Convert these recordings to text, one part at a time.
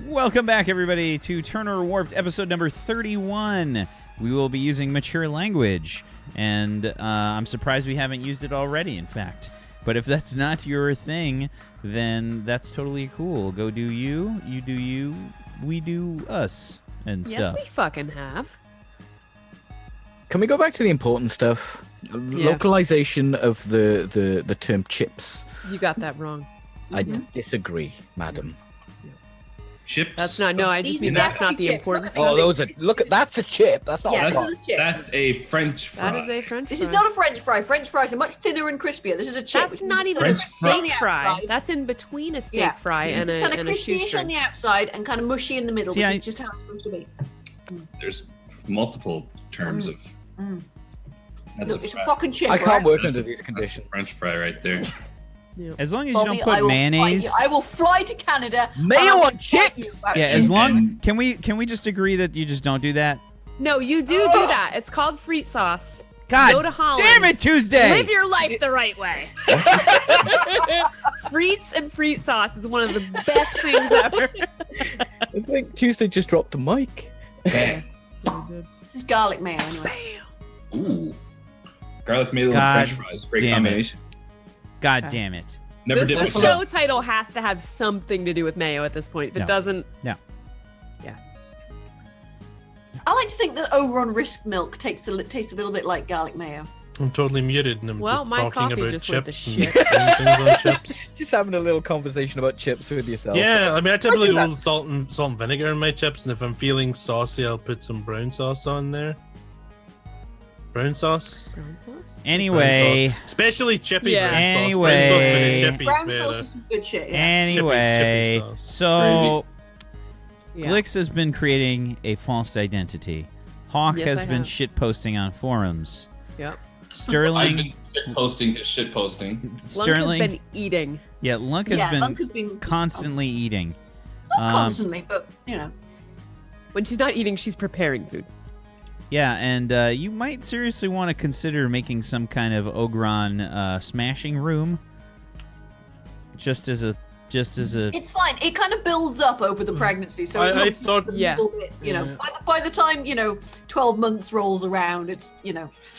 Welcome back, everybody, to Turner Warped, episode number 31. We will be using mature language, and I'm surprised we haven't used it already, in fact. But if that's not your thing, then that's totally cool. Go do you do you, we do us, and stuff. Yes, we fucking have. Can we go back to the important stuff? Yeah. Localization of the term chips. You got that wrong. I disagree, madam. Chips? That's not. No, I just mean that's not the important Oh, stuff. those are. Look, that's a chip. That's not. Yeah, a this fry. is a chip. That's a French fry. That is a French This fry. is not a French fry. French fries are much thinner and crispier. This is a chip. That's not even French a steak fry. fry. That's in between a steak fry and It's a kind of and a crispy-ish on shoestring. the outside and kind of mushy in the middle, See, which I- is just how it's supposed to be. There's multiple terms of. That's Look, it's a fry. fucking chip. I can't right? work That's under a- these that's a conditions. French fry right there. As long as Bobby, you don't I put will mayonnaise. fight you. I will fly to Canada. Mayo and I will on fight chips? you about Yeah, chips. as long. And- Can we just agree that you just don't do that? No, you do that. It's called frite sauce. God Go to Holland. damn it, Tuesday! Live your life the right way. Frites and frite sauce is one of the best things ever. I think Tuesday just dropped the mic. This is garlic mayo anyway. Ooh. Garlic mayo and God French fries. Great damn it. combination. God Okay. damn it! Never did This with show title has to have something to do with mayo at this point. If it No. doesn't, I like to think that Ogron Risk Milk tastes a little bit like garlic mayo. I'm totally muted and I'm Well, just my talking coffee about just went to chips and shit. things on chips. Just having a little conversation about chips with yourself. Yeah, I mean, I typically do go that. with salt and vinegar in my chips, and if I'm feeling saucy, I'll put some brown sauce on there. Brown sauce? brown sauce? Anyway, Brown sauce. Especially chippy Yeah. brown sauce. Anyway. Brown sauce with a chippy's Brown better. sauce is some good shit. Yeah. anyway, chippy sauce. so Yeah. Felix has been creating a false identity. H.A.W.K Yes, has I been have. shit posting on forums. Yep. I've Sterling, been shit posting his shit posting. Lunk Sterling, has been eating. yeah, Lunk has Yeah, been Lunk has been constantly eating. not constantly, but you know. When she's not eating, she's preparing food. Yeah, and you might seriously want to consider making some kind of Ogron smashing room, just as a. It's fine. It kind of builds up over the pregnancy, so I it looks thought- a Yeah. little bit, you know. Yeah. By the time 12 months rolls around, it's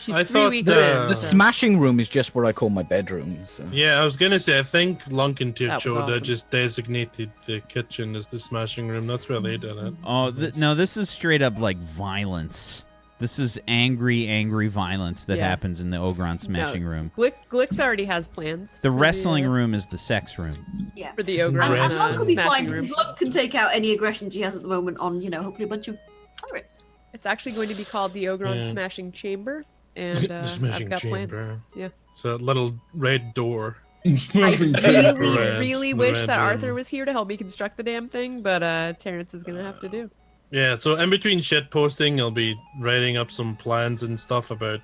She's I 3 thought weeks the- in. The so- smashing room is just what I call my bedroom. So. Yeah, I was gonna say, I think Lunk and That was H.A.W.K awesome. just designated the kitchen as the smashing room. That's where they did it. Oh no! This is straight up like violence. This is angry violence that Yeah. happens in the Ogron smashing room. Glix already has plans. The for wrestling uh, room is the sex room. yeah. For the Ogron And Rest Lunk will be smashing fine room. because Lunk can take out any aggression she has at the moment on, hopefully a bunch of pirates. It's actually going to be called the Ogron Yeah. Smashing Chamber. And The Smashing I've got Chamber. plans. Yeah. It's a little red door. I really, Red- really wish red that room. Arthur was here to help me construct the damn thing, but Terrence is gonna have to do. Yeah, so in between shit posting, I'll be writing up some plans and stuff about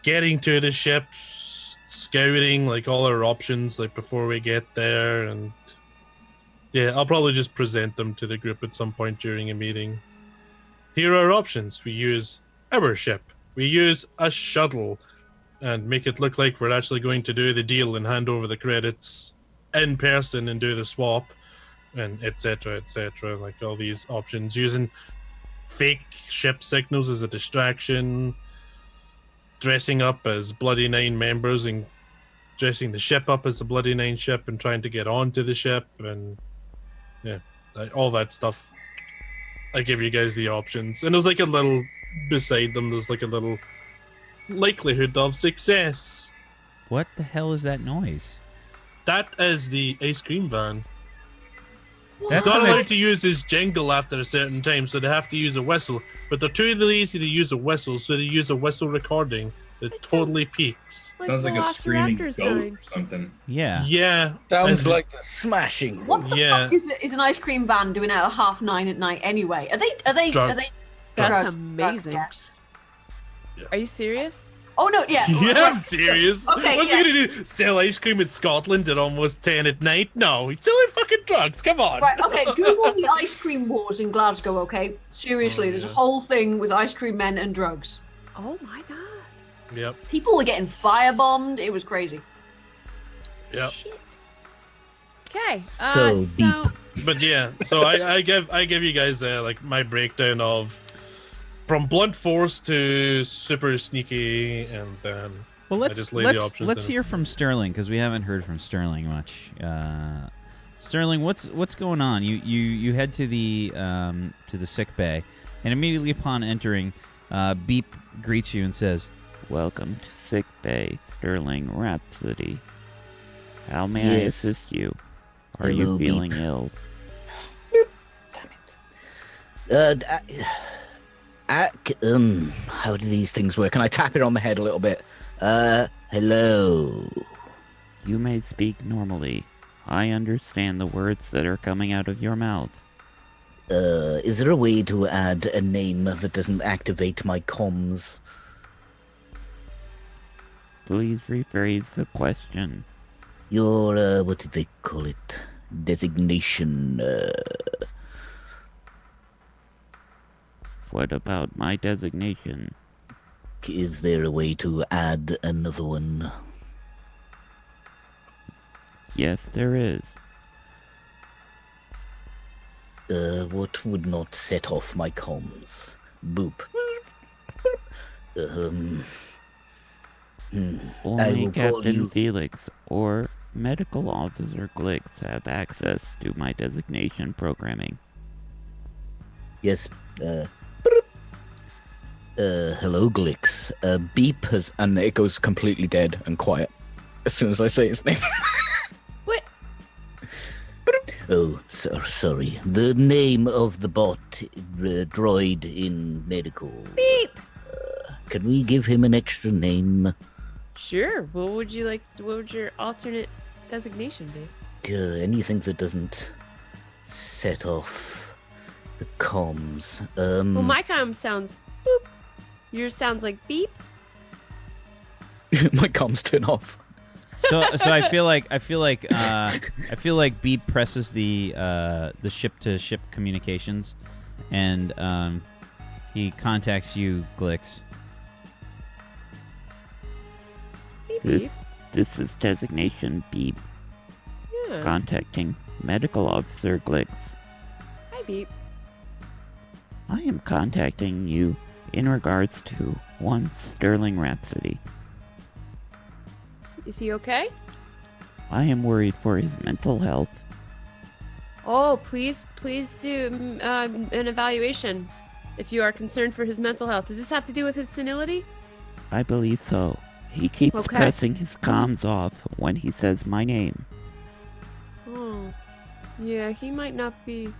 getting to the ship, scouting like all our options like before we get there, and yeah, I'll probably just present them to the group at some point during a meeting. Here are our options. We use our ship. We use a shuttle and make it look like we're actually going to do the deal and hand over the credits in person and do the swap, and etc., like all these options, using fake ship signals as a distraction, dressing up as Bloody Nine members and dressing the ship up as the Bloody Nine ship and trying to get onto the ship, and yeah, all that stuff. I give you guys the options, and there's like a little beside them, there's like a little likelihood of success. What the hell is that noise? That is the ice cream van. That's It's not an- allowed to use his jingle after a certain time, so they have to use a whistle. But they're too lazy to use a whistle, so they use a whistle recording that It totally sounds peaks. Sounds like a screaming goat dying. or something. Yeah. Yeah. Sounds and- like the smashing room. What the Yeah. fuck is an ice cream van doing out at 9:30 at night anyway? Are they Drug- That's That's amazing. Yeah. Are you serious? Oh no, yeah. Yeah, I'm serious. Okay, What's yeah. he gonna do? Sell ice cream in Scotland at almost 10 at night? No, he's selling fucking drugs. Come on. Right, okay, Google the ice cream wars in Glasgow, okay? Seriously, Oh, there's a yeah. whole thing with ice cream men and drugs. Oh my god. Yep. People were getting firebombed. It was crazy. Yep. Shit. Okay. So So But yeah, so I give you guys like my breakdown of from blunt force to super sneaky, and then Well, I just lay the options let's in. hear from Sterling because we haven't heard from Sterling much. Sterling, what's going on? You head to the sick bay, and immediately upon entering, Beep greets you and says, "Welcome to sick bay, Sterling Rhapsody. How may I Yes. assist you? Are Hello, you feeling Beep. ill?" How do these things work? Can I tap it on the head a little bit? Hello. You may speak normally. I understand the words that are coming out of your mouth. Is there a way to add a name that doesn't activate my comms? Please rephrase the question. Your, what did they call it? Designation, What about my designation? Is there a way to add another one? Yes, there is. What would not set off my comms? Boop. I Only will call Captain you. Felix or Medical Officer Glix have access to my designation programming. Yes, hello, Glix. Beep has, and it goes completely dead and quiet as soon as I say his name. What? Oh, sorry. The name of the bot, droid in medical. Beep. Can we give him an extra name? Sure. What would your alternate designation be? Anything that doesn't set off the comms. Well, my comm sounds boop. Yours sounds like beep. my comms turn off. So I feel like Beep presses the ship to ship communications, and he contacts you, Glix. Beep beep. This is designation Beep Yeah. contacting Medical Officer Glix. Hi, beep. I am contacting you in regards to one Sterling Rhapsody. Is he okay? I am worried for his mental health. Oh, please do an evaluation if you are concerned for his mental health. Does this have to do with his senility? I believe so. He keeps Okay. pressing his comms off when he says my name. Oh, yeah, he might not be.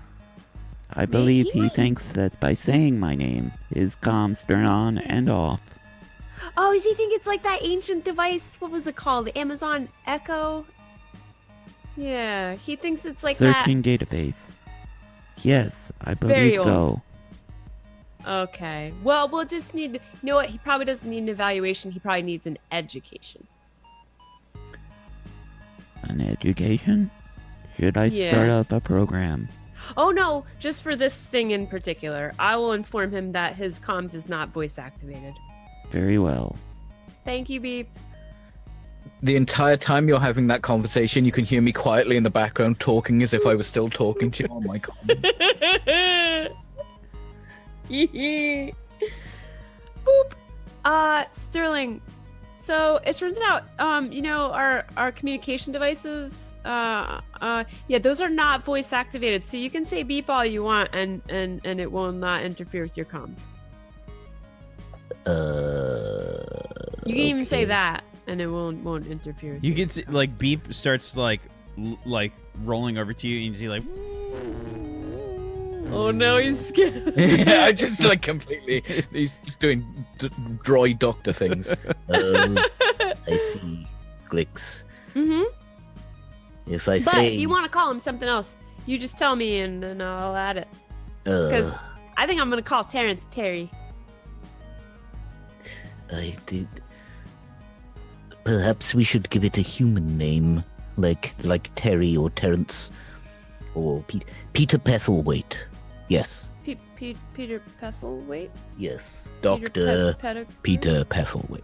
I believe he he might- thinks that by saying my name, his comms turn on and off. Oh, does he think it's like that ancient device? What was it called? The Amazon Echo? Yeah, he thinks it's like Searching database. Yes, I very believe so. old. that. Okay. Well, we'll just need. You know what? He probably doesn't need an evaluation. He probably needs an education. An education? Should I Yeah. start up a program? Oh no, just for this thing in particular. I will inform him that his comms is not voice activated. Very well. Thank you, Beep. The entire time you're having that conversation, you can hear me quietly in the background talking as if I was still talking to you on my comms. Boop. Sterling. So it turns out, our communication devices, those are not voice activated. So you can say beep all you want, and it will not interfere with your comms. You can even say Okay. that, and it won't interfere. With You can see, like, Beep starts, like rolling over to you, and you see, like... Oh no, he's scared. I just like completely. He's just doing droid doctor things. I see. Glix. Mm-hmm. If I But say, if you want to call him something else, you just tell me, and I'll add it. Because I think I'm gonna call Terrence Terry. I did. Perhaps we should give it a human name, like Terry or Terrence or Peter Pethelwaite. Yes, Peter Pethelwaite. yes, Doctor Peter Pethelwaite.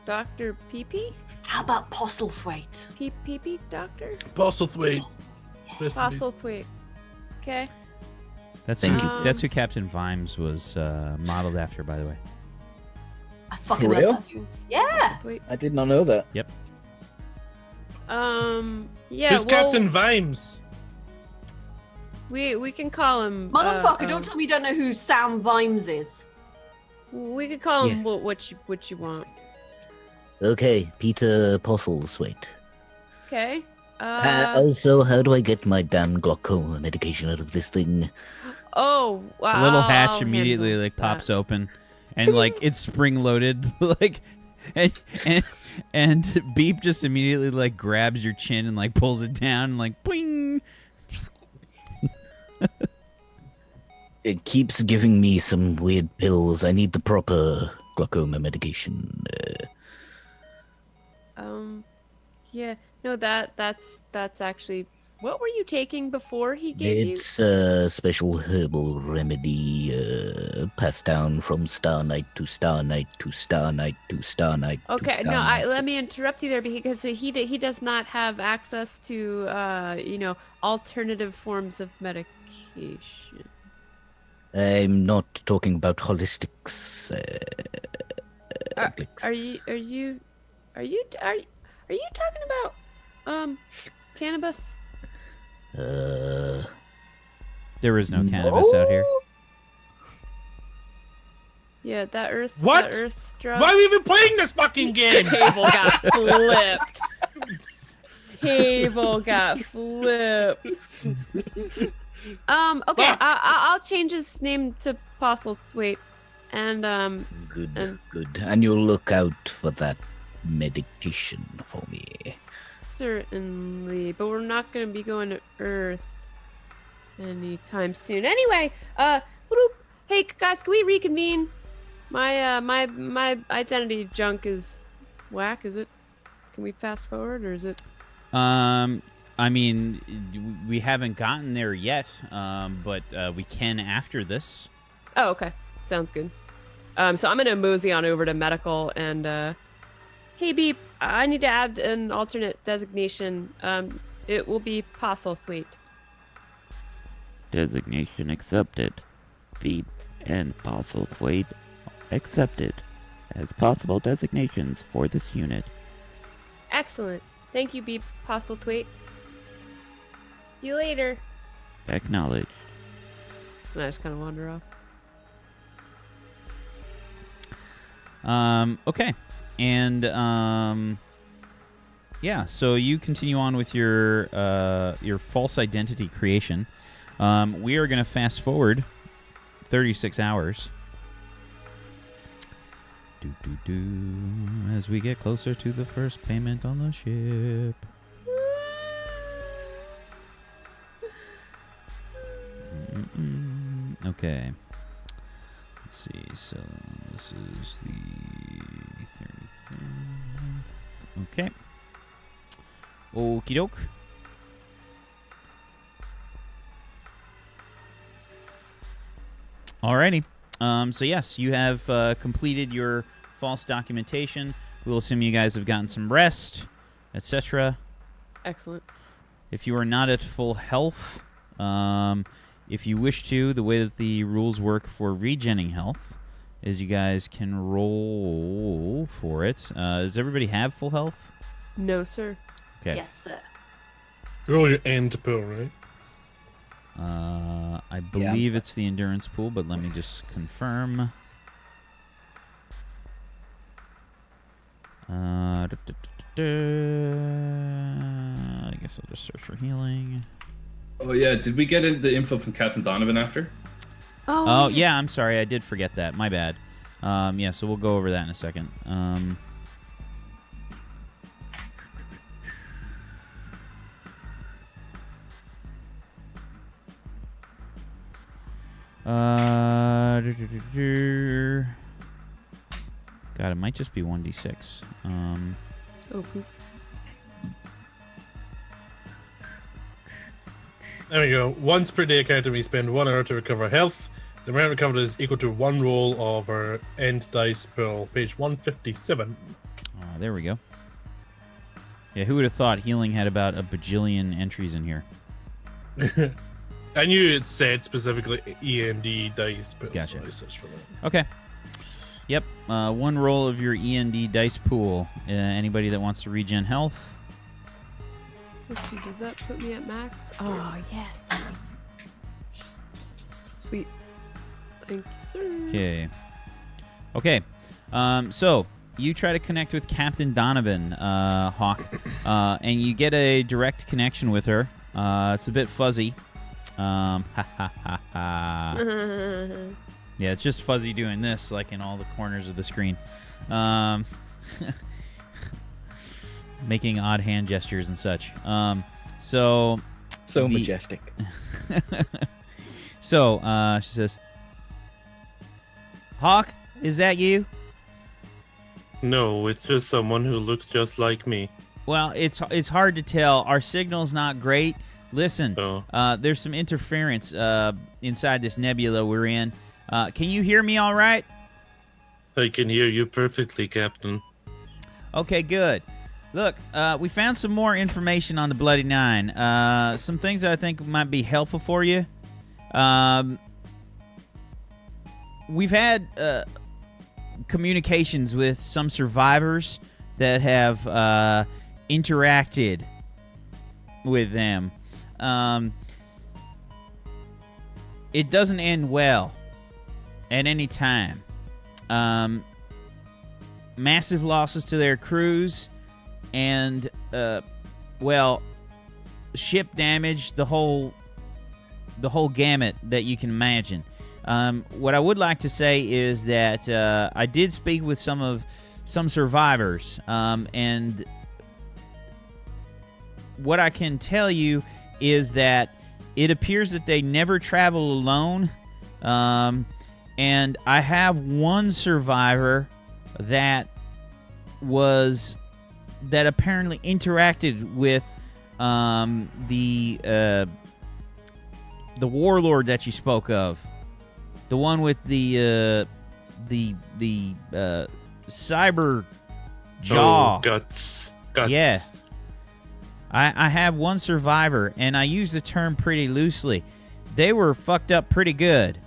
Doctor Pee-Pee? How about Postlethwaite? Pee-Pee Doctor? Postlethwaite. Rest in Fossil peace. Thwaite. Okay. That's Thank who, you. that's who Captain Vimes was modeled after, by the way. I fucking For love real? that scene. Yeah. Thwaite. I did not know that. Yeah. Who's well, Captain Vimes? We can call him. Motherfucker, don't tell me you don't know who Sam Vimes is. We could call him Yes. what you want. Okay, Peter Postlethwaite. Okay. Also, how do I get my damn glaucoma medication out of this thing? Oh, wow. The little hatch I'll immediately handle like that. pops open, and like it's spring loaded, like, and Beep just immediately like grabs your chin and like pulls it down, and like boing. It keeps giving me some weird pills. I need the proper glaucoma medication. Yeah. No, that's actually. What were you taking before he gave you? It's a special herbal remedy passed down from Star Knight to Star Knight to Star Knight to Star Knight. to Okay, Star no, Knight. let me interrupt you there because he does not have access to alternative forms of medication. I'm not talking about holistics. Are you talking about cannabis? There is no cannabis out here. Yeah, that earth. What? That earth drug. Why are we even playing this fucking game? Table got flipped. Table got flipped. Okay, Fuck. I'll change his name to Postlethwaite, and Good, good. And you'll look out for that medication for me. certainly, but we're not gonna be going to Earth anytime soon. Anyway, whoop. Hey guys, can we reconvene? My identity junk is whack. Is it? Can we fast forward, or is it? I mean, we haven't gotten there yet, but we can after this. Oh, okay. Sounds good. So I'm gonna mosey on over to medical and hey Beep, I need to add an alternate designation. It will be Postlethwaite. Designation accepted. Beep and Postlethwaite accepted as possible designations for this unit. Excellent. Thank you, Beep Postlethwaite. See you later. Acknowledged. And I just kind of wander off. Okay. And yeah, so you continue on with your false identity creation. We are going to fast forward 36 hours. As we get closer to the first payment on the ship. Okay. Let's see. So this is the 35th. Okay. Okie doke. Alrighty. So yes, you have completed your false documentation. We'll assume you guys have gotten some rest, etc. Excellent. If you are not at full health, if you wish to, the way that the rules work for regenning health is you guys can roll for it. Does everybody have full health? No, sir. Okay. Yes, sir. Roll your end pool, right? I believe it's the endurance pool, but let me just confirm. I guess I'll just search for healing. Oh yeah, did we get the info from Captain Donovan after? Oh, yeah, I'm sorry. I did forget that. My bad. Yeah, so we'll go over that in a second. God, it might just be 1d6. Oh, poop. There we go. Once per day character may spend 1 hour to recover health. The amount recovered is equal to 1 roll of our end dice pool. Page 157. There we go. Yeah, who would have thought healing had about a bajillion entries in here? I knew it said specifically E&D dice, but Gotcha. so I searched for that. Okay. Yep. One roll of your END dice pool. Anybody that wants to regen health? Let's see, does that put me at max? Oh, yes. Sweet. Thank you, sir. Okay. Okay. So you try to connect with Captain Donovan, Hawk, and you get a direct connection with her. It's a bit fuzzy. Ha ha ha ha. Yeah, it's just fuzzy doing this, like in all the corners of the screen. Making odd hand gestures and such. So majestic. So she says, Hawk, is that you? No, it's just someone who looks just like me. Well, it's hard to tell. Our signal's not great. Listen, there's some interference inside this nebula we're in. Can you hear me all right? I can hear you perfectly, Captain. Okay, good. Look, we found some more information on the Bloody Nine. Some things that I think might be helpful for you. We've had communications with some survivors that have interacted with them. It doesn't end well at any time. Massive losses to their crews and, ship damage, the whole gamut that you can imagine. What I would like to say is that I did speak with some survivors, and what I can tell you is that it appears that they never travel alone, and I have one survivor that apparently interacted with the warlord that you spoke of, the one with the cyber jaw. Oh, guts. Yeah. I have one survivor, and I use the term pretty loosely. They were fucked up pretty good.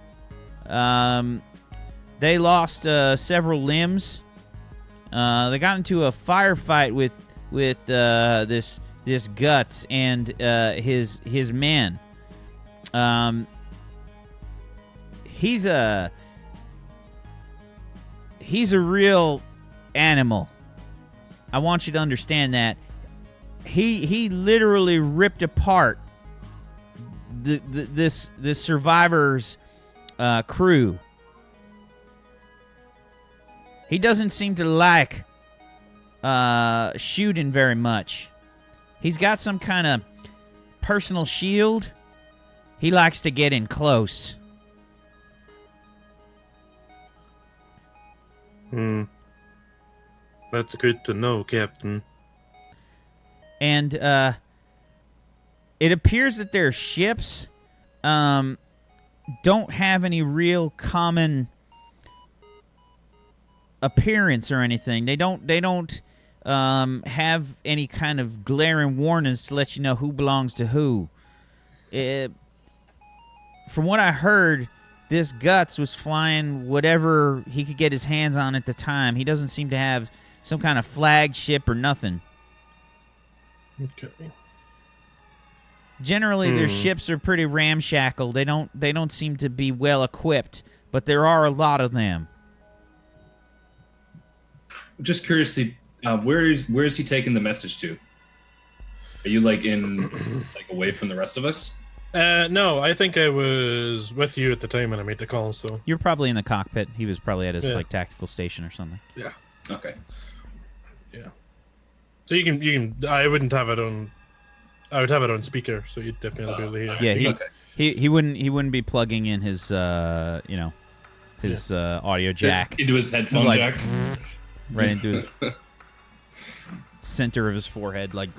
They lost several limbs. They got into a firefight with this Guts and his men. He's a real animal. I want you to understand that. He literally ripped apart this survivor's crew. He doesn't seem to like shooting very much. He's got some kind of personal shield. He likes to get in close. That's good to know, Captain. And it appears that their ships don't have any real common appearance or anything. They don't have any kind of glaring warnings to let you know who belongs to who. From what I heard, this Guts was flying whatever he could get his hands on at the time. He doesn't seem to have some kind of flagship or nothing. Okay. Generally, their ships are pretty ramshackle. They don't seem to be well equipped, but there are a lot of them. Just curiously, where is he taking the message to? Are you away from the rest of us? No, I think I was with you at the time when I made the call. So You're probably in the cockpit. He was probably at his tactical station or something. Yeah. Okay. Yeah. So you can. I wouldn't have it on. I would have it on speaker, so you'd definitely be able to hear. Yeah, Okay. he wouldn't be plugging in his audio jack Into his headphone jack. right into his center of his forehead, like.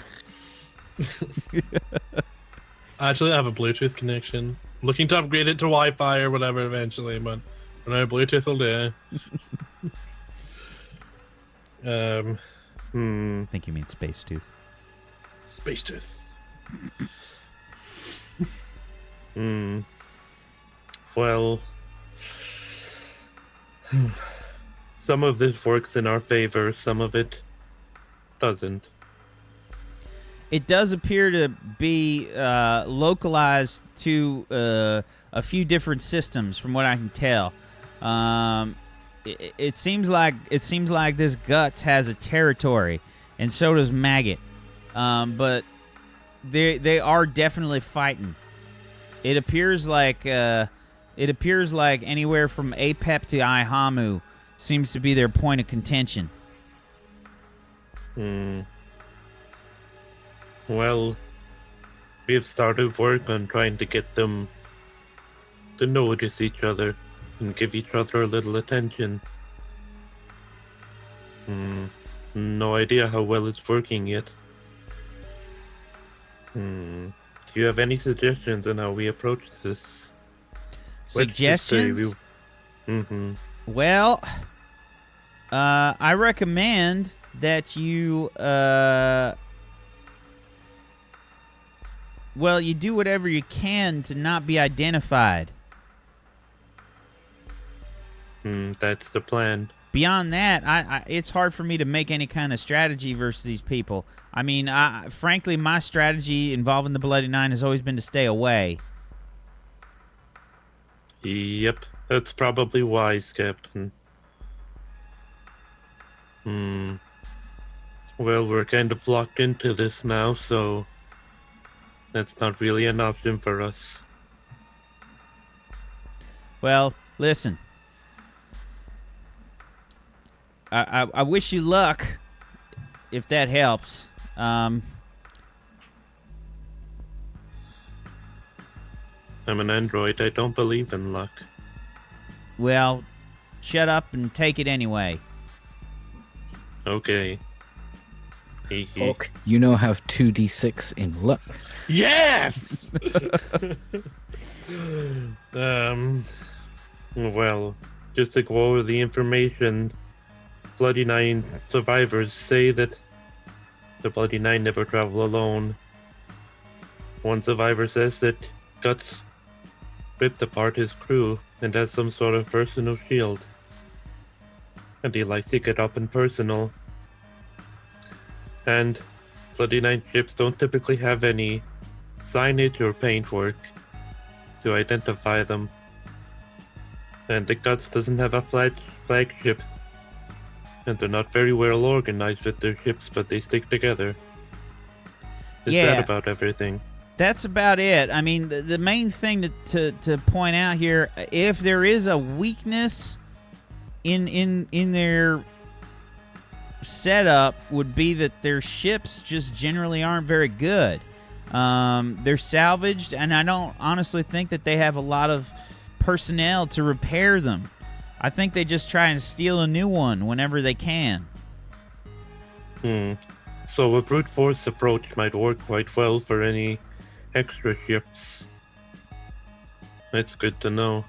Actually, I have a Bluetooth connection. Looking to upgrade it to Wi-Fi or whatever eventually, but for now, Bluetooth will do. I think you mean Space Tooth. Space Tooth. Well, some of this works in our favor, some of it doesn't. It does appear to be localized to a few different systems, from what I can tell. It seems like this Guts has a territory, and so does Maggot. But they are definitely fighting. It appears like anywhere from H.A.W.K to I.H.A.W.K seems to be their point of contention. Well, we've started work on trying to get them to notice each other and give each other a little attention. No idea how well it's working yet. Do you have any suggestions on how we approach this? Suggestions? Well, I recommend that you, you do whatever you can to not be identified. That's the plan. Beyond that, it's hard for me to make any kind of strategy versus these people. I mean, frankly, my strategy involving the Bloody Nine has always been to stay away. Yep, that's probably wise, Captain. Well, we're kind of locked into this now, so that's not really an option for us. Well, listen. I wish you luck, if that helps. I'm an android. I don't believe in luck. Well, shut up and take it anyway. Okay. H.A.W.K, you now have 2d6 in luck. Yes! Well, just to go over the information, Bloody Nine survivors say that the Bloody Nine never travel alone. One survivor says that Guts ripped apart his crew and has some sort of personal shield. And he likes to get up and personal. And Bloody Nine ships don't typically have any signage or paintwork to identify them. And the Guts doesn't have a flagship. And they're not very well organized with their ships, but they stick together. Is that about everything? That's about it. I mean, the main thing to point out here, if there is a weakness in their setup, would be that their ships just generally aren't very good. They're salvaged, and I don't honestly think that they have a lot of personnel to repair them. I think they just try and steal a new one whenever they can. So a brute force approach might work quite well for any extra ships. That's good to know.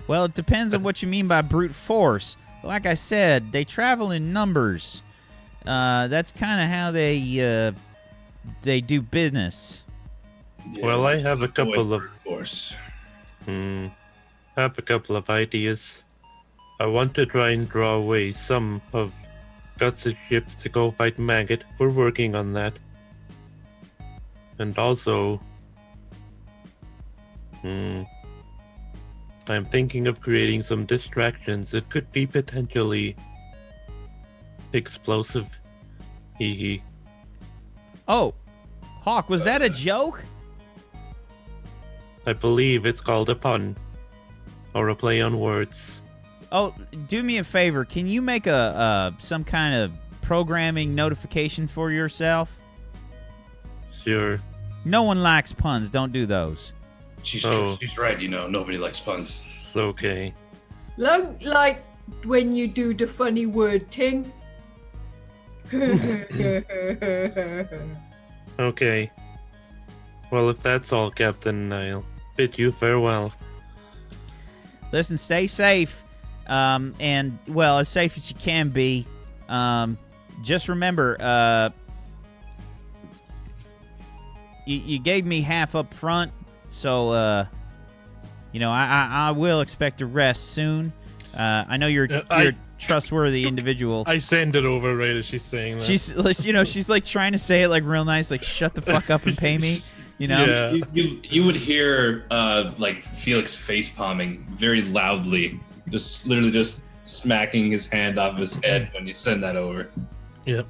Well, it depends on what you mean by brute force. Like I said, they travel in numbers. That's kind of how they do business. Yeah, Well, I have a couple of brute force. I have a couple of ideas. I want to try and draw away some of Guts' ships to go fight Maggot. We're working on that. And also, I'm thinking of creating some distractions that could be potentially explosive. Hee. Oh, Hawk, was that a joke? I believe it's called a pun. Or a play on words. Oh, do me a favor. Can you make some kind of programming notification for yourself? Sure. No one likes puns. Don't do those. She's right, nobody likes puns. It's okay. Like when you do the funny word ting. Okay. Well, if that's all, Captain, I'll bid you farewell. Listen, stay safe, and, well, as safe as you can be. you gave me half up front, so you know, I will expect a rest soon. I know you're a trustworthy individual. I send it over right as she's saying that. She's like trying to say it like real nice, like shut the fuck up and pay me. You know. Yeah. You would hear like Felix face palming very loudly, just literally just smacking his hand off his head when you send that over. Yep.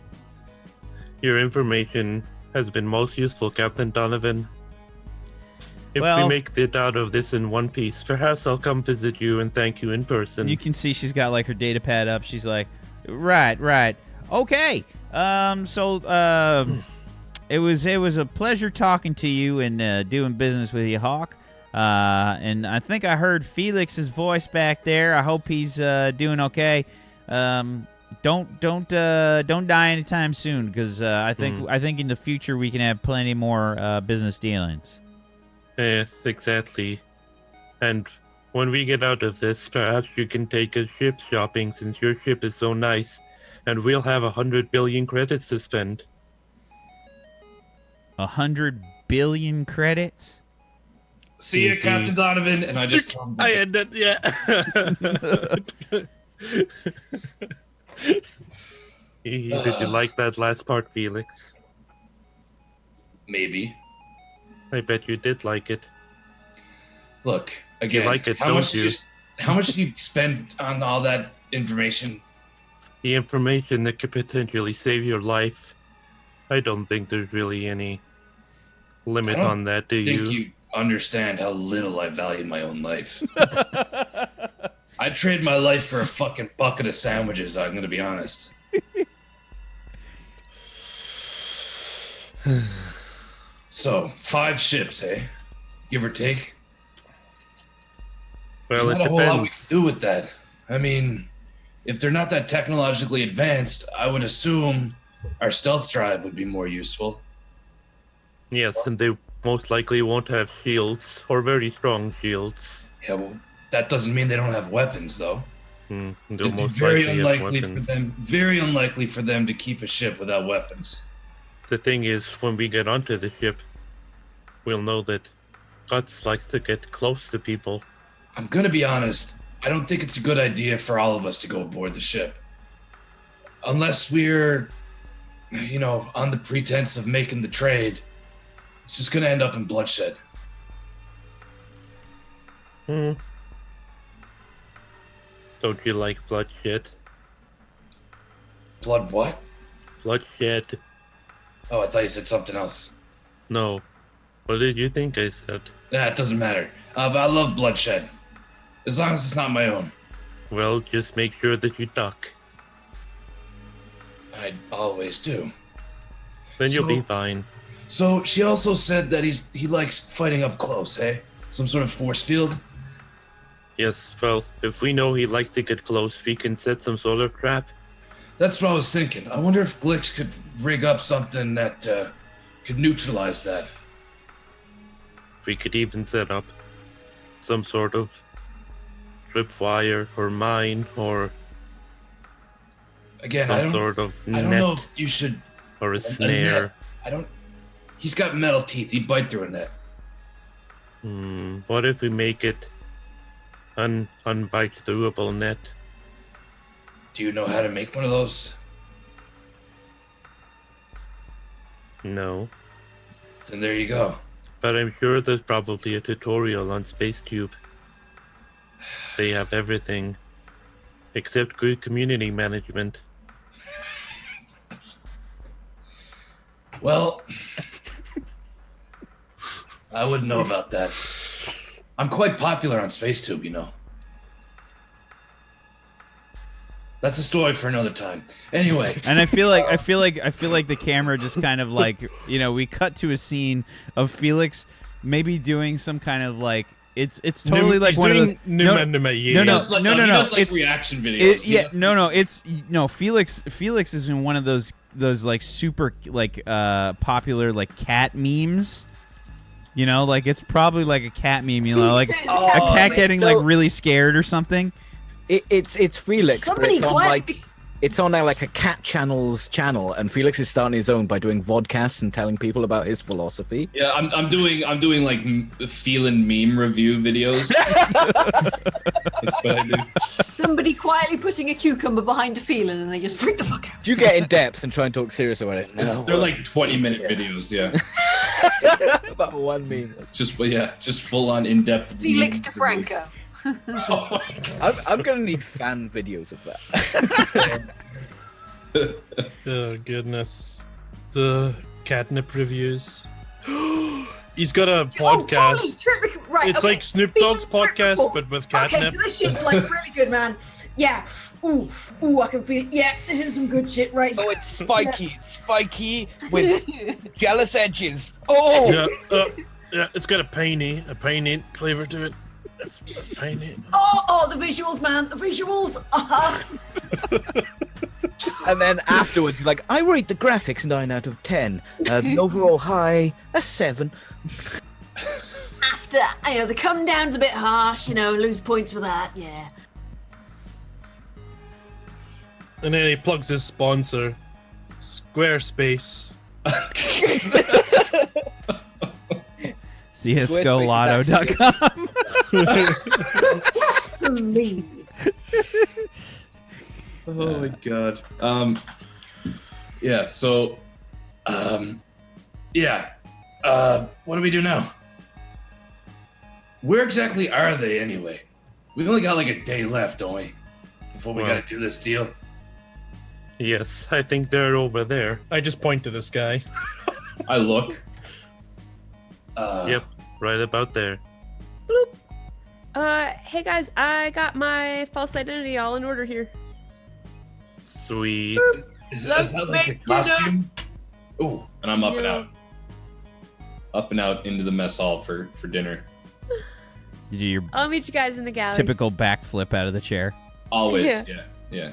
Your information has been most useful, Captain Donovan. If we make it out of this in one piece, perhaps I'll come visit you and thank you in person. You can see she's got like her data pad up. She's like, right. Okay. It was a pleasure talking to you and doing business with you, Hawk. And I think I heard Felix's voice back there. I hope he's doing okay. Don't die anytime soon, because I think in the future we can have plenty more business dealings. Yes, exactly. And when we get out of this, perhaps you can take us ship shopping, since your ship is so nice, and we'll have 100 billion credits to spend. 100 billion credits? See ya, Captain Donovan, and I just told him I ended, yeah. Did you like that last part, Felix? Maybe. I bet you did like it. Look, again, you like it, how much do you spend on all that information? The information that could potentially save your life. I don't think there's really any limit on that, do you? I think you understand how little I value my own life. I'd trade my life for a fucking bucket of sandwiches, I'm gonna be honest. So, 5 ships, eh? Give or take? Well, There's not it a whole lot we depends. can do with that. I mean, if they're not that technologically advanced, I would assume our stealth drive would be more useful. Yes, and they most likely won't have shields, or very strong shields. Yeah, well, that doesn't mean they don't have weapons, though. They'll It'd be most very likely have unlikely for them to keep a ship without weapons. The thing is, when we get onto the ship, we'll know that Guts likes to get close to people. I'm gonna be honest, I don't think it's a good idea for all of us to go aboard the ship. Unless we're, on the pretense of making the trade, it's just gonna end up in bloodshed. Don't you like bloodshed? Blood what? Bloodshed. Oh, I thought you said something else. No. What did you think I said? Nah, it doesn't matter. But I love bloodshed. As long as it's not my own. Well, just make sure that you duck. I always do. Then you'll be fine. So she also said that he likes fighting up close, eh? Some sort of force field? Yes, well, if we know he likes to get close, we can set some sort of trap. That's what I was thinking. I wonder if Glix could rig up something that could neutralize that. We could even set up some sort of tripwire or mine or Again, some sort of I don't net know if you should. or a A snare. net. He's got metal teeth. He'd bite through a net. What if we make it unbite throughable net? Do you know how to make one of those? No. Then there you go. But I'm sure there's probably a tutorial on SpaceTube. They have everything. Except good community management. Well, I wouldn't know about that. I'm quite popular on SpaceTube, you know. That's a story for another time. Anyway, And I feel like the camera just kind of like, we cut to a scene of Felix maybe doing some kind of like it's totally like one of those no. he does like reaction videos. Felix is in one of those like super like popular like cat memes. Like it's probably like a cat meme, like a cat getting like really scared or something. It's Felix, but it's on like a cat channel's channel, and Felix is starting his own by doing vodcasts and telling people about his philosophy. Yeah, I'm doing like Felan meme review videos. That's what I do. Somebody quietly putting a cucumber behind a feeling and they just freak the fuck out. Do you get in depth and try and talk serious about it? No. They're like 20-minute videos, yeah. About one meme. Just full on in depth. Felix DeFranco. Oh my God. I'm gonna need fan videos of that. Oh goodness, the catnip reviews. He's got a podcast. Totally. Right, It's okay. like Snoop Dogg's podcast, Reports. but with Okay, catnip. so this shit's like really good, man. Yeah. Ooh, I can feel it. Yeah, this is some good shit, right? Oh, it's spiky with jealous edges. Oh, Yeah, it's got a piney flavor to it. It's piney. Oh, the visuals, man. The visuals. and then afterwards he's like, I rate the graphics 9 out of 10. The overall high, a 7. After, the come down's a bit harsh, lose points for that, yeah. And then he plugs his sponsor, Squarespace. CSGOLotto.com. Please. Oh my God. Yeah. So, what do we do now? Where exactly are they anyway? We only got like a day left, don't we? Before we gotta do this deal. Yes, I think they're over there. I just point to this guy. I look. Yep, right about there. Hey guys, I got my false identity all in order here. Sweet. Is that like a costume? Ooh, and I'm up and out. Up and out into the mess hall for dinner. You do your I'll meet you guys in the galley. typical backflip out of the chair. Always, Yeah. yeah.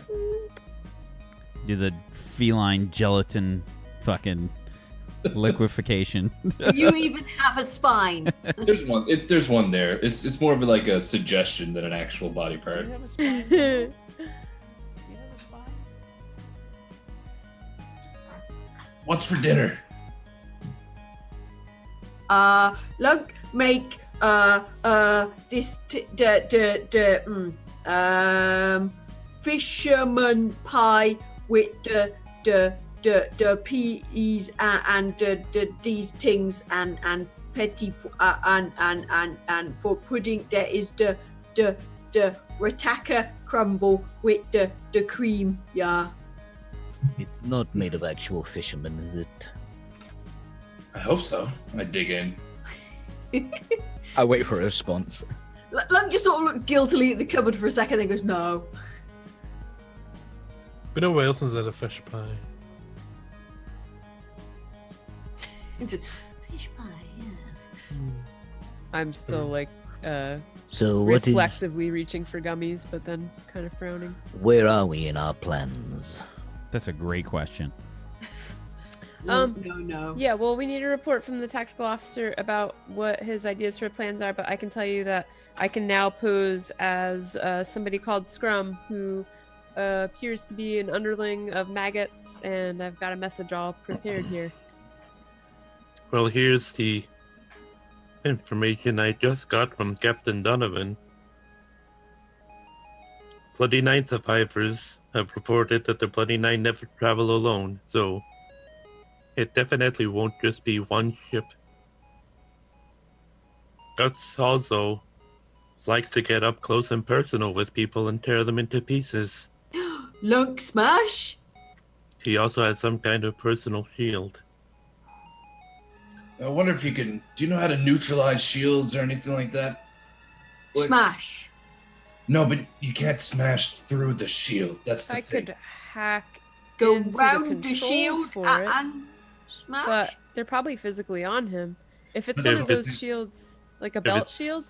Do the feline gelatin fucking liquefaction. Do you even have a spine? There's one. There's one there. It's more of like a suggestion than an actual body part. What's for dinner? Lunk make this fisherman pie with the peas and these things and petty and for pudding there is the rataka crumble with the cream. Yeah. It's not made of actual fishermen, is it? I hope so. I dig in. I wait for a response. Lunk just sort of looked guiltily at the cupboard for a second and goes, no. But no Wilson's at a fish pie. It's a fish pie, yes. I'm still like So what is... reflexively reaching for gummies, but then kind of frowning. Where are we in our plans? That's a great question. No. Yeah, well, we need a report from the tactical officer about what his ideas for plans are, but I can tell you that I can now pose as somebody called Scrum, who appears to be an underling of maggots, and I've got a message all prepared here. Well, here's the information I just got from Captain Donovan. Bloody Nine survivors have reported that the Bloody Nine never travel alone, so it definitely won't just be one ship. Guts also likes to get up close and personal with people and tear them into pieces. Lunk smash? He also has some kind of personal shield. I wonder if you can. Do you know how to neutralize shields or anything like that? Like, Smash. No, but you can't smash through the shield. That's the I thing. could hack Go into round the controls shield for it, and smash. but they're probably physically on him. If it's Yeah, one of but- those shields, like a if belt it's- shield,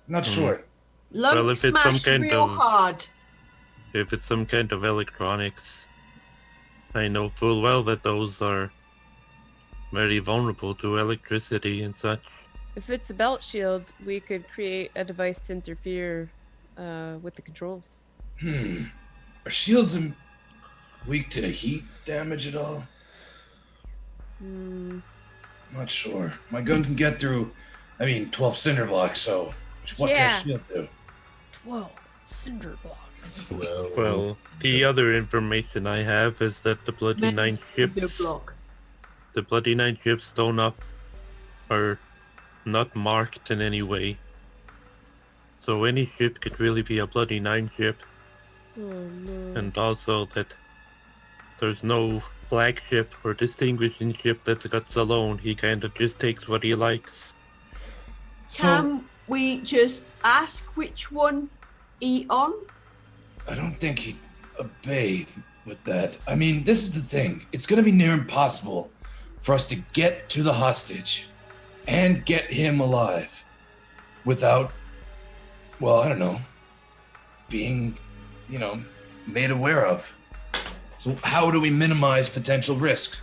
Not sure. Lunk Well, if it's smash some kind real of- hard. If it's some kind of electronics, I know full well that those are very vulnerable to electricity and such. if it's a belt shield, we could create a device to interfere with the controls. Are shields weak to heat damage at all? Not sure. My gun can get through, 12 cinder blocks, so what can a shield do? 12 cinder blocks. Well, the other information I have is that the Bloody Nine ships, are not marked in any way. So any ship could really be a Bloody Nine ship. Oh, no. And also that there's no flagship or distinguishing ship that's got Salone. He kind of just takes what he likes. Can we just ask which one he on? I don't think he'd obey with that. This is the thing. It's going to be near impossible for us to get to the hostage and get him alive without, being, made aware of. So how do we minimize potential risk?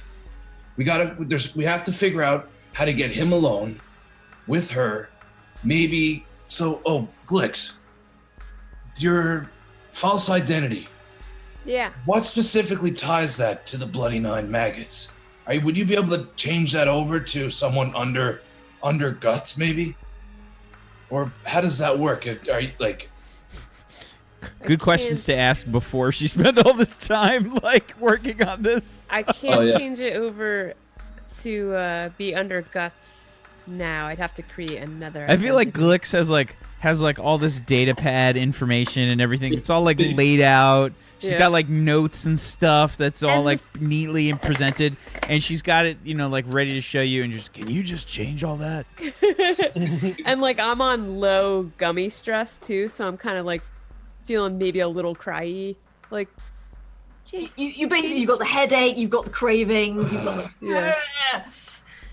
We have to figure out how to get him alone with her. Maybe, Glix, your false identity. Yeah. What specifically ties that to the Bloody Nine maggots? Would you be able to change that over to someone under guts, maybe? Or how does that work? Are you Good questions to ask before she spent all this time working on this. I can't change it over to be under guts now. I'd have to create another. I feel like Glix has all this data pad information and everything. It's all laid out. She's got notes and stuff that's all neatly and presented, and she's got it, ready to show you. And can you just change all that? And I'm on low gummy stress too, so I'm kind of feeling maybe a little cryy. You basically, you've got the headache, you've got the cravings, you've got the...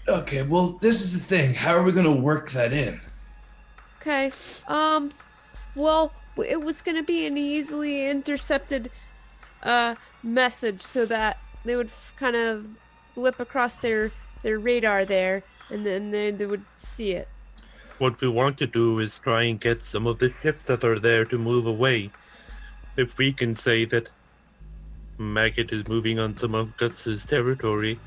Okay, well, this is the thing. How are we going to work that in? Okay. Well, it was going to be an easily intercepted message so that they would kind of blip across their radar there, and then they would see it. What we want to do is try and get some of the ships that are there to move away. If we can say that Maggot is moving on some of Guts' territory,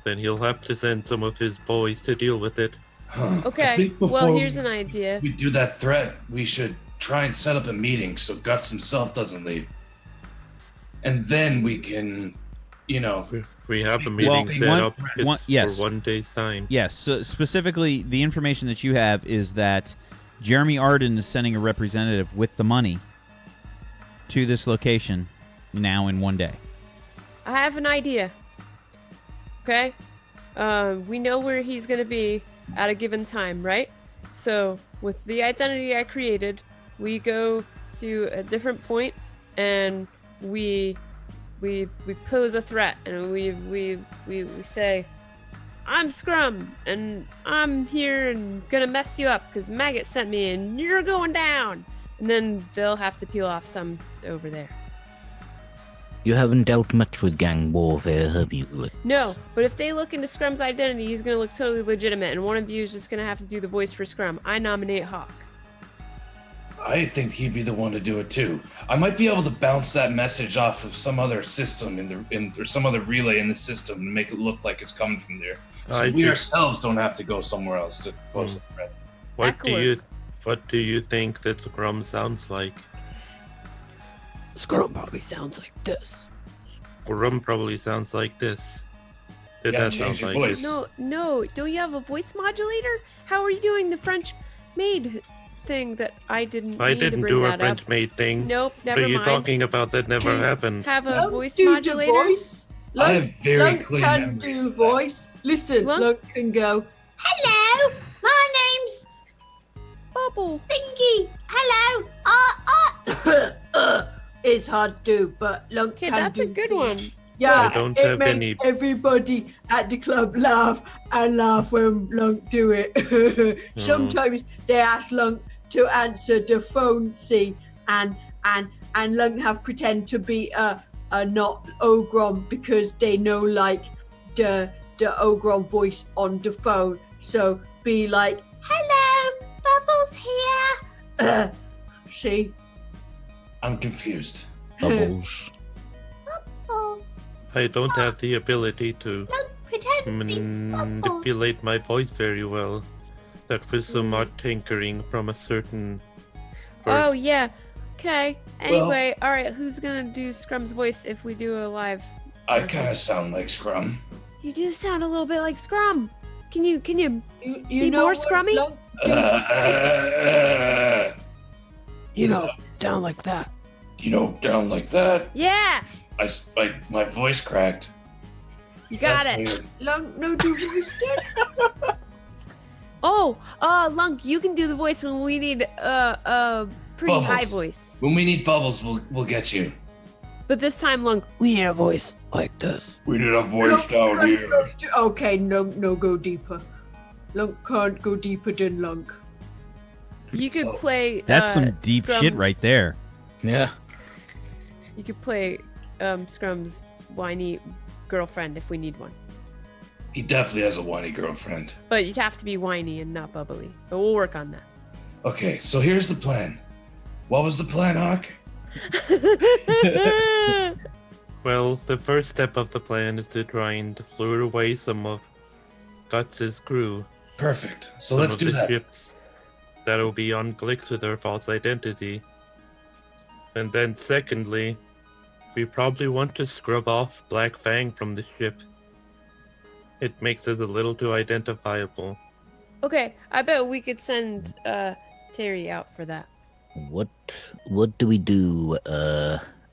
then he'll have to send some of his boys to deal with it. Okay, well, here's an idea. We do that threat. We should try and set up a meeting so Guts himself doesn't leave. And then we can, We have a meeting set up for 1 day's time. Yes, so specifically, the information that you have is that Jeremy Arden is sending a representative with the money to this location now in 1 day. I have an idea. Okay? We know where he's going to be at a given time, right? So, with the identity I created, we go to a different point and we pose a threat, and we say, I'm Scrum, and I'm here and gonna mess you up because Maggot sent me, and you're going down. And then they'll have to peel off some over there. You haven't dealt much with gang warfare, have you, Glix? No, but if they look into Scrum's identity, he's gonna look totally legitimate, and one of you is just gonna have to do the voice for Scrum. I nominate H.A.W.K. I think he'd be the one to do it too. I might be able to bounce that message off of some other system or some other relay in the system and make it look like it's coming from there. So we ourselves don't have to go somewhere else to post the threat. What do you think that Scrum sounds like? Scrum probably sounds like this. Scrum probably sounds like this. Did that sound like voice. No. Don't you have a voice modulator? How are you doing the French maid thing that I didn't do a French maid thing. Nope, never mind. What are you talking about? That never happened. Have a voice modulator? Voice. I have very Lunk clear can memories do of that. voice. Listen, Lunk can go, hello, my name's Bubble. Thingy. Hello. It's hard to do, but Lunk Okay, can that's do a good things. one. Yeah, I don't it have made any- everybody at the club laugh when Lunk do it. Sometimes they ask Lunk to answer the phone, see, and Lunk have pretend to be a not Ogron because they know the Ogron voice on the phone. So be like, hello, Bubbles here. See? I'm confused. Bubbles. I don't have the ability to Pretend to be manipulate my voice very well. That was some odd tinkering from a certain. Oh yeah. Okay. Anyway, all right. Who's gonna do Scrum's voice if we do a live? I kind of sound like Scrum. You do sound a little bit like Scrum. Can you You be know more what scrummy? Lunk- You know, down like that. Down like that. Yeah. My voice cracked. You got That's it. weird. Lunk, no, do voice it. Oh, Lunk, you can do the voice when we need a pretty high Bubbles. voice. When we need bubbles, we'll get you. But this time, Lunk, We need a voice like this. We need a voice down Lunk, here. Okay, no, go deeper. Lunk can't go deeper than Lunk. you could So- play. That's some deep shit Scrum's- right there. Yeah. You could play Scrum's whiny girlfriend if we need one. He definitely has a whiny girlfriend. But you'd have to be whiny and not bubbly. But we'll work on that. Okay, so here's the plan. What was the plan, Hawk? Well, the first step of the plan is to try and lure away some of Guts' crew. Perfect. So Some let's of do the that. ships that'll be on Glix with their false identity. And then secondly, we probably want to scrub off Black Fang from the ship. It makes us a little too identifiable. Okay, I bet we could send Terry out for that. What do we do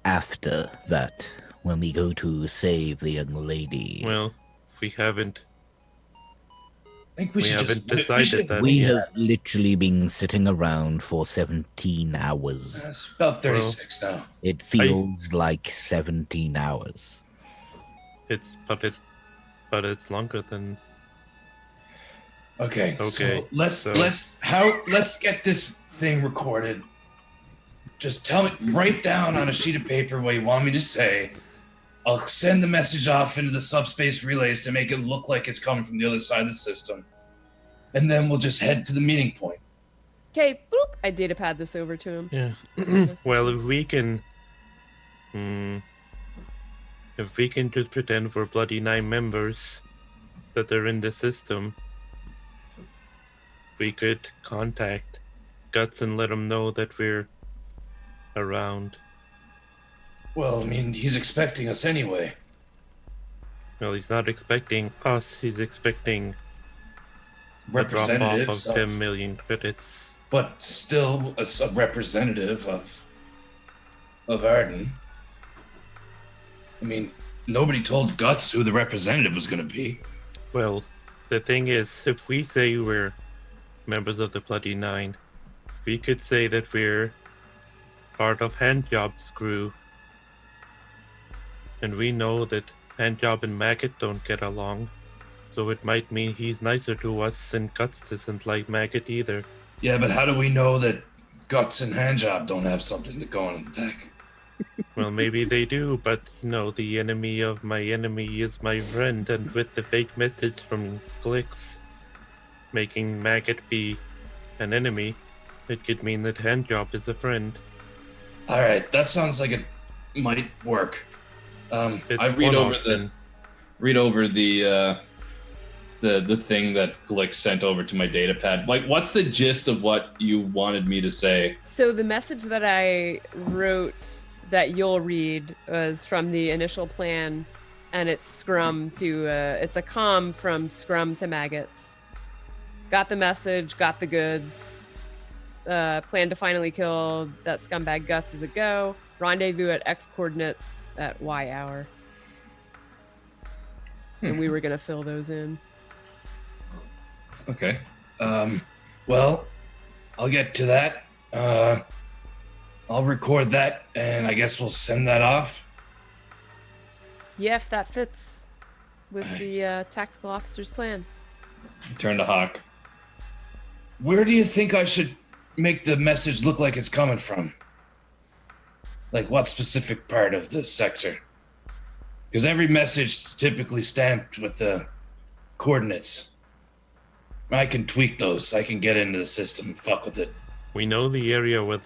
after that when we go to save the young lady? Well, we haven't I think we should haven't just, decided should- that. We have literally been sitting around for 17 hours. It's about 36 now. It feels like 17 hours. but it's longer than Okay. Okay, So let's so- let's get this thing recorded. Just tell me, write down on a sheet of paper what you want me to say. I'll send the message off into the subspace relays to make it look like it's coming from the other side of the system. And then we'll just head to the meeting point. Okay, boop. I data pad this over to him. Yeah. Well, if we can just pretend we're bloody 9 members that are in the system, we could contact Guts and let him know that we're around. Well, I mean, he's expecting us anyway. Well, he's not expecting us, he's expecting a drop off Representatives of 10 million credits. but still a representative of Arden. I mean, nobody told Guts who the representative was going to be. Well, the thing is, if we say we're members of the Bloody 9, we could say that we're part of Handjob's crew. And we know that Handjob and Maggot don't get along, so it might mean he's nicer to us, and Guts doesn't like Maggot either. Yeah, but how do we know that Guts and Handjob don't have something to go on the deck? Well, maybe they do, but the enemy of my enemy is my friend, and with the fake message from Glix making Maggot be an enemy, it could mean that Handjob is a friend. All right, that sounds like it might work. It's I read one over option. the thing that Glick sent over to my data pad. Like, what's the gist of what you wanted me to say? So the message that I wrote that you'll read was from the initial plan, and it's Scrum to it's a comm from Scrum to Maggots. Got the message, got the goods. Plan to finally kill that scumbag Guts is a go. Rendezvous at X coordinates at Y hour. And we were gonna fill those in. Okay. Well, I'll get to that. I'll record that, and I guess we'll send that off. Yeah, if that fits with the tactical officer's plan. Turn to Hawk. Where do you think I should make the message look like it's coming from? Like, what specific part of the sector? Because every message is typically stamped with the coordinates. I can tweak those. I can get into the system and fuck with it. We know the area where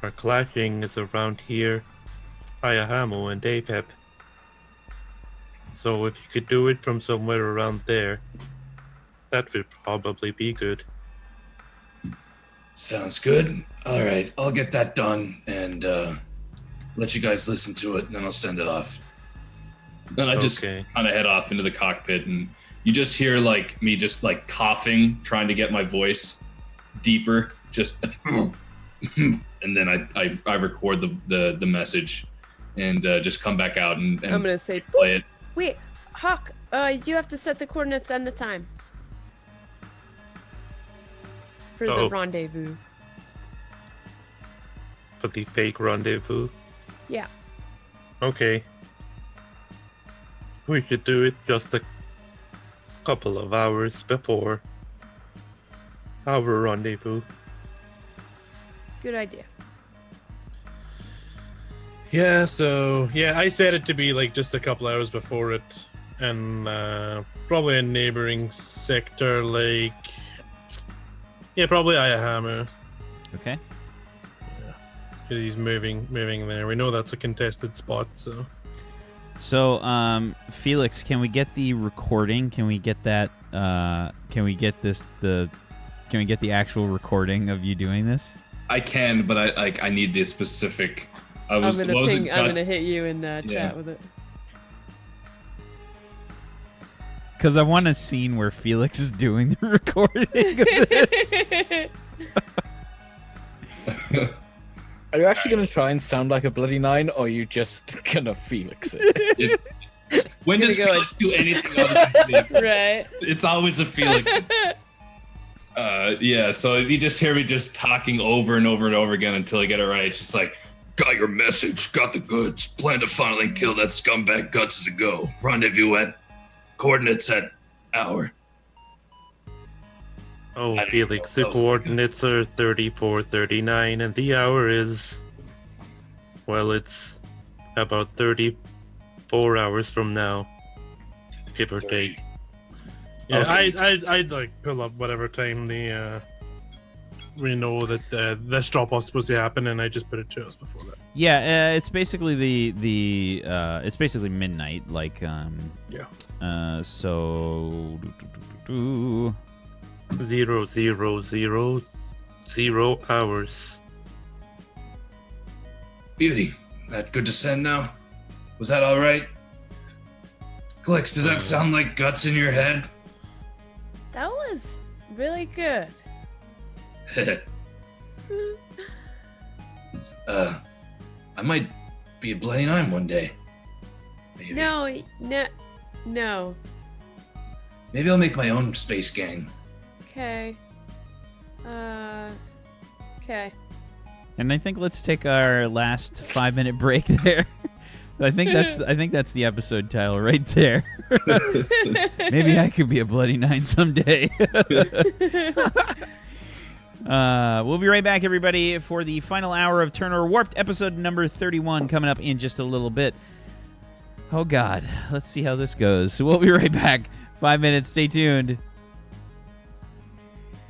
are clashing is around here. H.A.W.K and H.A.W.K. So if you could do it from somewhere around there, that would probably be good. Sounds good. All right, I'll get that done and let you guys listen to it, and then I'll send it off. Then I just Okay. kind of head off into the cockpit, and you just hear like me just like coughing, trying to get my voice deeper, just and then I record the message and just come back out and I'm gonna say, play it. wait, Hawk, you have to set the coordinates and the time for the Oh. rendezvous. For the fake rendezvous. Yeah. Okay. We should do it just a couple of hours before our rendezvous. Good idea. Yeah, so I set it to be like just a couple hours before it, and probably a neighboring sector, like probably H.A.W.K. Okay. He's moving there. We know that's a contested spot, so. So, Felix, can we get the recording? Can we get that? Can we get the actual recording of you doing this? I can, but I need the specific. I'm gonna hit you in chat with it. Because I want a scene where Felix is doing the recording of this. Are you actually going to try and sound like a bloody nine, or are you just going to Felix it? When does Gonna go Felix do anything other than Felix? Right. It's always a Felix. Yeah, so you just hear me just talking over and over and over again until I get it right. It's just like, got your message, got the goods, plan to finally kill that scumbag Guts as a go. Rendezvous at coordinates at hour. Oh, I don't Felix, know. the coordinates are 3439, and the hour is, well, it's about 34 hours from now, give or take. Yeah, Okay. I'd like pull up whatever time we know that this drop off's supposed to happen, and I just put it to us before that. Yeah, it's basically it's basically midnight. Like, so. 0000 hours. Beauty. That good to send now? Was that all right? Glix, does that sound like guts in your head? That was really good. I might be a bloody nine one day. Maybe. No. Maybe I'll make my own space gang. Okay. Okay. And I think let's take our last 5-minute break there. I think that's the episode title right there. Maybe I could be a bloody nine someday. We'll be right back, everybody, for the final hour of Turner Warped, episode number 31, coming up in just a little bit. Oh, God. Let's see how this goes. So we'll be right back. 5 minutes. Stay tuned.